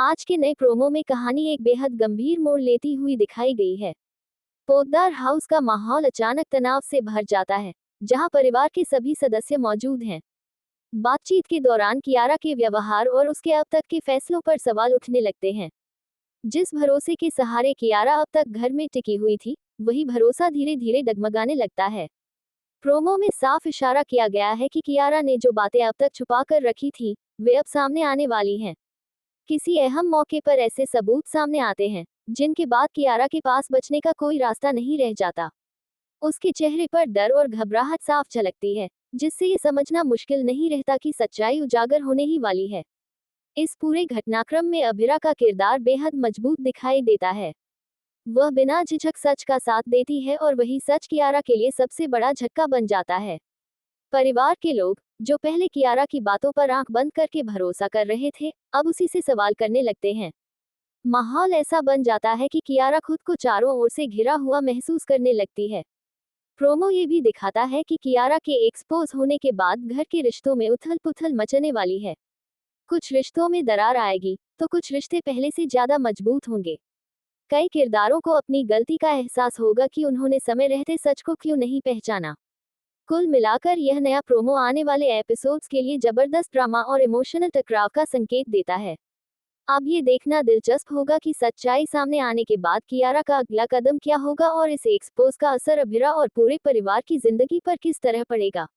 आज के नए प्रोमो में कहानी एक बेहद गंभीर मोड़ लेती हुई दिखाई गई है। पोद्दार हाउस का माहौल अचानक तनाव से भर जाता है, जहां परिवार के सभी सदस्य मौजूद हैं। बातचीत के दौरान कियारा के व्यवहार और उसके अब तक के फैसलों पर सवाल उठने लगते हैं। जिस भरोसे के सहारे कियारा अब तक घर में टिकी हुई थी, वही भरोसा धीरे धीरे डगमगाने लगता है। प्रोमो में साफ इशारा किया गया है कि कियारा ने जो बातें अब तक छुपा कर रखी थी, वे अब सामने आने वाली हैं। किसी अहम मौके पर ऐसे सबूत सामने आते हैं, जिनके बाद कियारा के पास बचने का कोई रास्ता नहीं रह जाता। उसके चेहरे पर डर और घबराहट साफ झलकती है, जिससे ये समझना मुश्किल नहीं रहता कि सच्चाई उजागर होने ही वाली है। इस पूरे घटनाक्रम में अभिरा का किरदार बेहद मजबूत दिखाई देता है। वह बिना झिझक सच का साथ देती है और वही सच कियारा के लिए सबसे बड़ा झटका बन जाता है। परिवार के लोग, जो पहले कियारा की बातों पर आंख बंद करके भरोसा कर रहे थे, अब उसी से सवाल करने लगते हैं। माहौल ऐसा बन जाता है कि कियारा खुद को चारों ओर से घिरा हुआ महसूस करने लगती है। प्रोमो ये भी दिखाता है कि कियारा के एक्सपोज होने के बाद घर के रिश्तों में उथल-पुथल मचने वाली है। कुछ रिश्तों में दरार आएगी, तो कुछ रिश्ते पहले से ज्यादा मजबूत होंगे। कई किरदारों को अपनी गलती का एहसास होगा कि उन्होंने समय रहते सच को क्यों नहीं पहचाना। कुल मिलाकर यह नया प्रोमो आने वाले एपिसोड्स के लिए जबरदस्त ड्रामा और इमोशनल टकराव का संकेत देता है। अब ये देखना दिलचस्प होगा कि सच्चाई सामने आने के बाद कियारा का अगला कदम क्या होगा और इस एक्सपोज का असर अभिरा और पूरे परिवार की जिंदगी पर किस तरह पड़ेगा।